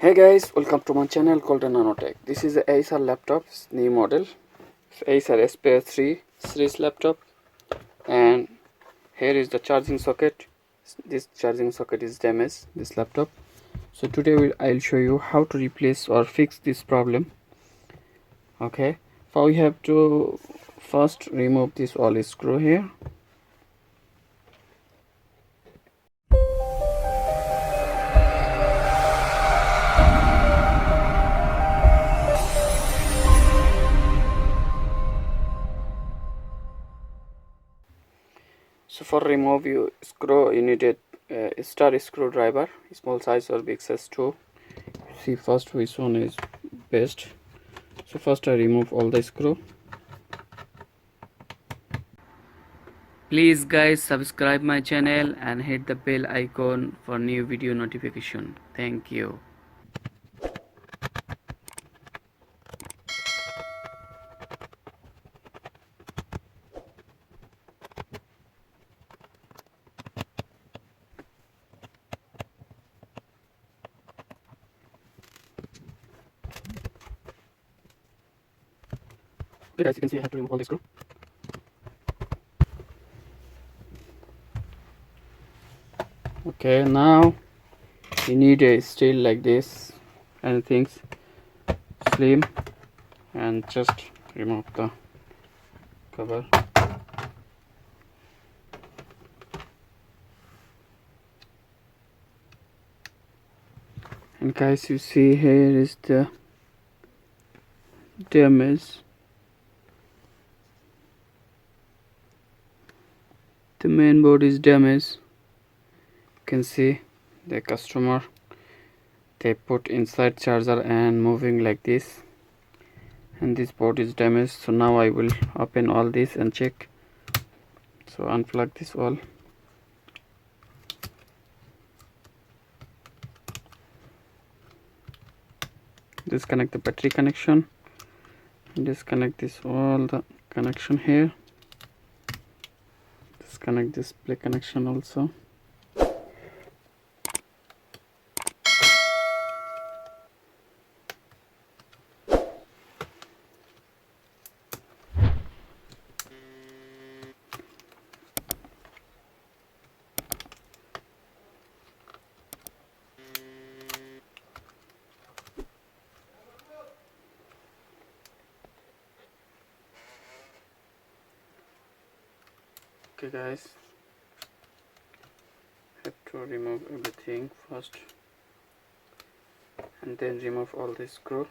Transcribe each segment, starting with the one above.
Hey guys, welcome to my channel called Nanotech. This is the Acer laptop, new model, Acer Aspire 3 series laptop, and here is the charging socket. This charging socket is damaged, this laptop. So today I'll show you how to replace or fix this problem. Okay, so we have to first remove this all screw here. So for remove you need a star screwdriver, small size or big size too. See first which one is best. So first I remove all the screw. Please guys subscribe my channel and hit the bell icon for new video notification. Thank you. Okay guys, you can see I have to remove all the screw. Okay, now you need a steel like this and things slim, and just remove the cover. And guys, you see here is the damage. The main board is damaged. You can see the customer, they put inside charger and moving like this, and this board is damaged. So now I will open all this and check. So unplug this all. Disconnect the battery connection, disconnect this all the connection here, disconnect display connection also. Okay guys, have to remove everything first and then remove all the screw.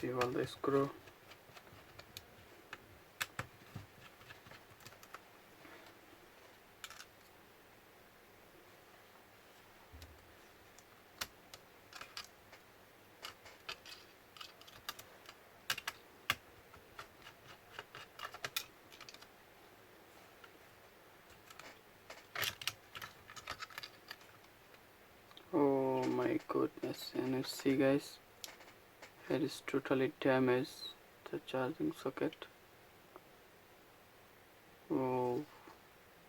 See all the screw. Oh my goodness, and you see guys, it is totally damaged, the charging socket. Oh, you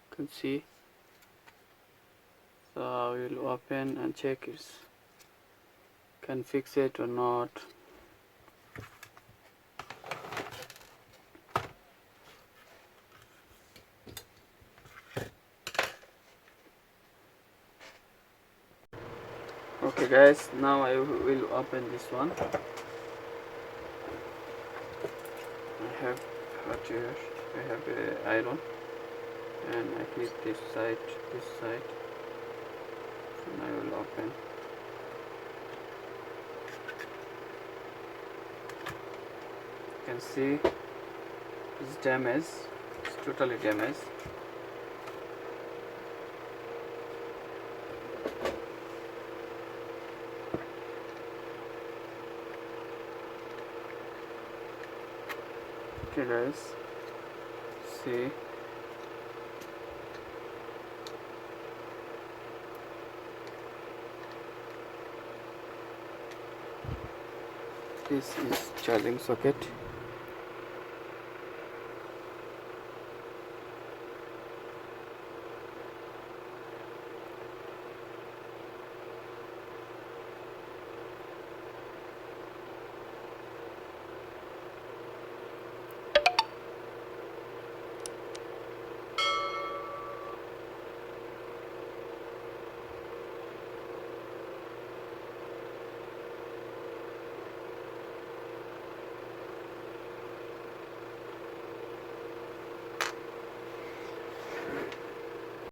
can see. So I will open and check it can fix it or not. Okay guys, now I will open this one. I have hot here, I have a iron, and I hit this side, and I will open. You can see it's damaged, it's totally damaged. Okay guys, see, this is charging socket.